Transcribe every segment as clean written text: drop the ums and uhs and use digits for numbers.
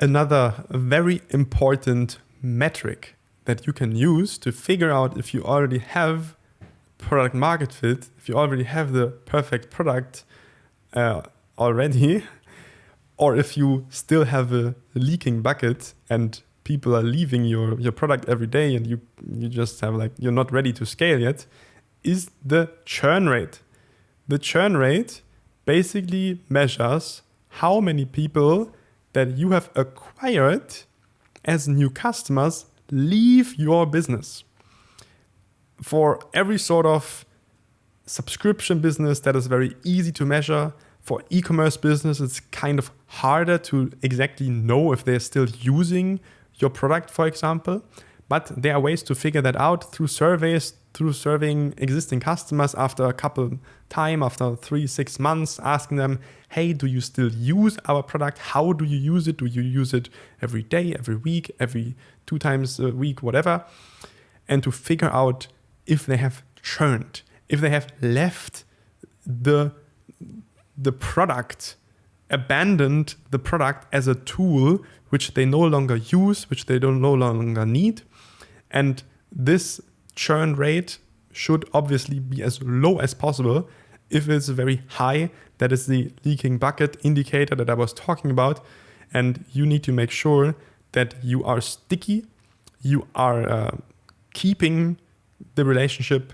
Another very important metric that you can use to figure out if you already have product market fit, if you already have the perfect product already, or if you still have a leaking bucket and people are leaving your product every day and you just have you're not ready to scale yet, is the churn rate. The churn rate basically measures how many people that you have acquired as new customers leave your business. For every sort of subscription business, that is very easy to measure. For e-commerce business, it's kind of harder to exactly know if they're still using your product, for example. But there are ways to figure that out through surveys, through surveying existing customers after a couple time, after 3-6 months, asking them, hey, do you still use our product? How do you use it? Do you use it every day, every week, every 2 times a week, whatever? And to figure out if they have churned, if they have left the product, abandoned the product as a tool which they no longer use, which they no longer need. And this churn rate should obviously be as low as possible. If it's very high, that is the leaking bucket indicator that I was talking about. And you need to make sure that you are sticky, you are keeping the relationship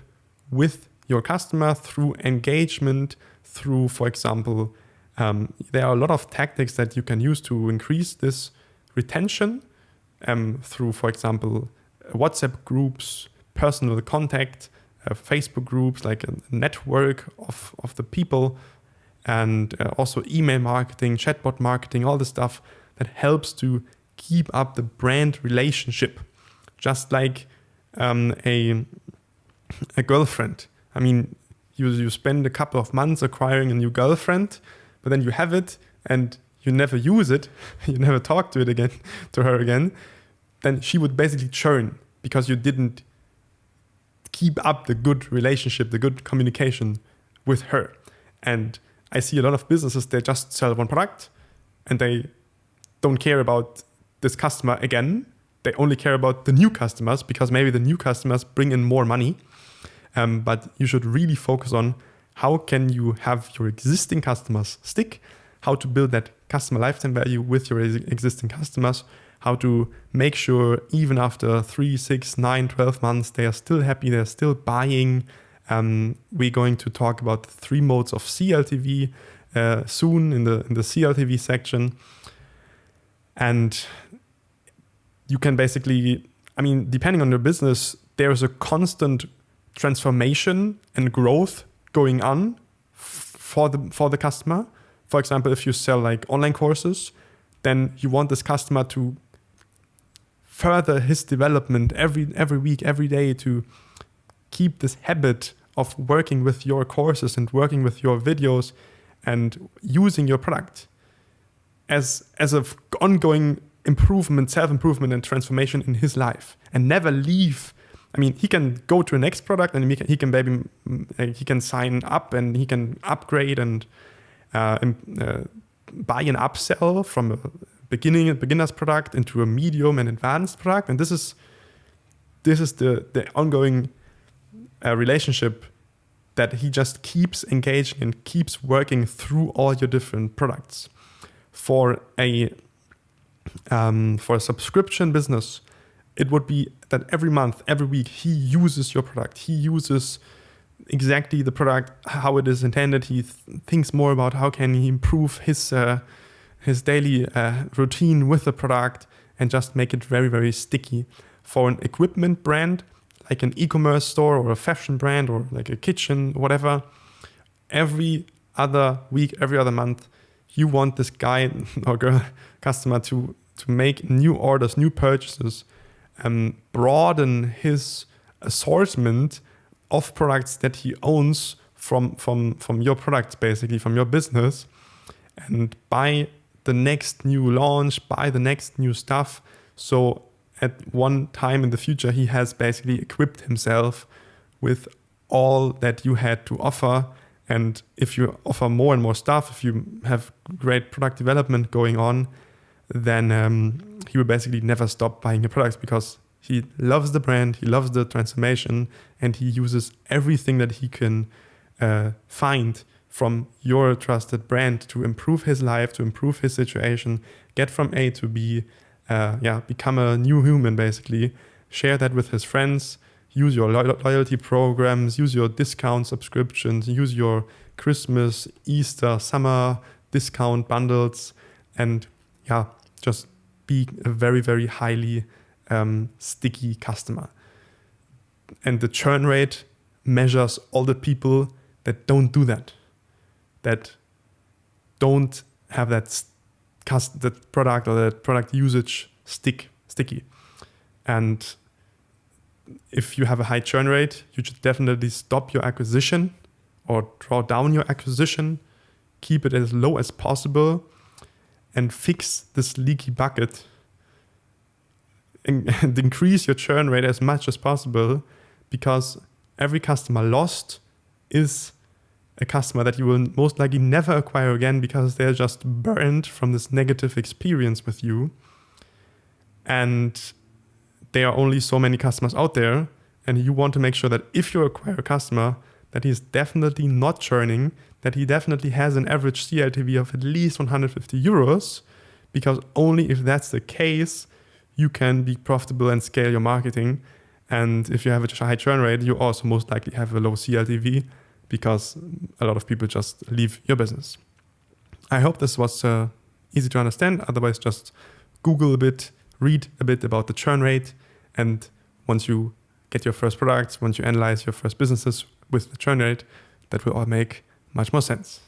with your customer through engagement, through, for example, there are a lot of tactics that you can use to increase this retention through, for example, WhatsApp groups, personal contact, Facebook groups, like a network of the people, and also email marketing, chatbot marketing, all the stuff that helps to keep up the brand relationship. Just like a girlfriend. I mean, you spend a couple of months acquiring a new girlfriend, but then you have it and you never use it, you never talk to her again, then she would basically churn because you didn't keep up the good relationship, the good communication with her. And I see a lot of businesses, they just sell one product and they don't care about this customer again. They only care about the new customers because maybe the new customers bring in more money. But you should really focus on how can you have your existing customers stick, how to build that customer lifetime value with your existing customers, how to make sure even after 3, 6, 9, 12 months, they are still happy, they're still buying. We're going to talk about 3 modes of CLTV soon in the CLTV section. And you can basically, I mean, depending on your business, there's a constant transformation and growth going on for the customer. For example, if you sell like online courses, then you want this customer to further his development every week, every day, to keep this habit of working with your courses and working with your videos and using your product as an ongoing improvement, self-improvement and transformation in his life, and never leave. I mean, he can go to a next product and he can sign up and he can upgrade and buy an upsell from a beginner's product into a medium and advanced product. And this is the ongoing relationship that he just keeps engaging and keeps working through all your different products. For a subscription business, it would be that every month, every week, he uses your product. He uses exactly the product, how it is intended. He thinks more about how can he improve his daily routine with the product and just make it very, very sticky. For an equipment brand, like an e-commerce store or a fashion brand or like a kitchen, whatever, every other week, every other month, you want this guy or girl customer to make new orders, new purchases, broaden his assortment of products that he owns from your products, basically from your business, and buy the next new launch, buy the next new stuff. So at one time in the future, he has basically equipped himself with all that you had to offer. And if you offer more and more stuff, if you have great product development going on, then he will basically never stop buying your products because he loves the brand, he loves the transformation, and he uses everything that he can find from your trusted brand to improve his life, to improve his situation, get from A to B, become a new human basically, share that with his friends, use your loyalty programs, use your discount subscriptions, use your Christmas, Easter, summer discount bundles, and just be a very, very highly sticky customer. And the churn rate measures all the people that don't do that don't have that product or that product usage sticky. And if you have a high churn rate, you should definitely stop your acquisition or draw down your acquisition, keep it as low as possible, and fix this leaky bucket and increase your churn rate as much as possible, because every customer lost is a customer that you will most likely never acquire again because they're just burned from this negative experience with you. And there are only so many customers out there, and you want to make sure that if you acquire a customer, that he's definitely not churning, that he definitely has an average CLTV of at least 150 euros, because only if that's the case, you can be profitable and scale your marketing. And if you have a high churn rate, you also most likely have a low CLTV, because a lot of people just leave your business. I hope this was easy to understand. Otherwise, just Google a bit, read a bit about the churn rate. And once you get your first products, once you analyze your first businesses with the churn rate, that will all make much more sense.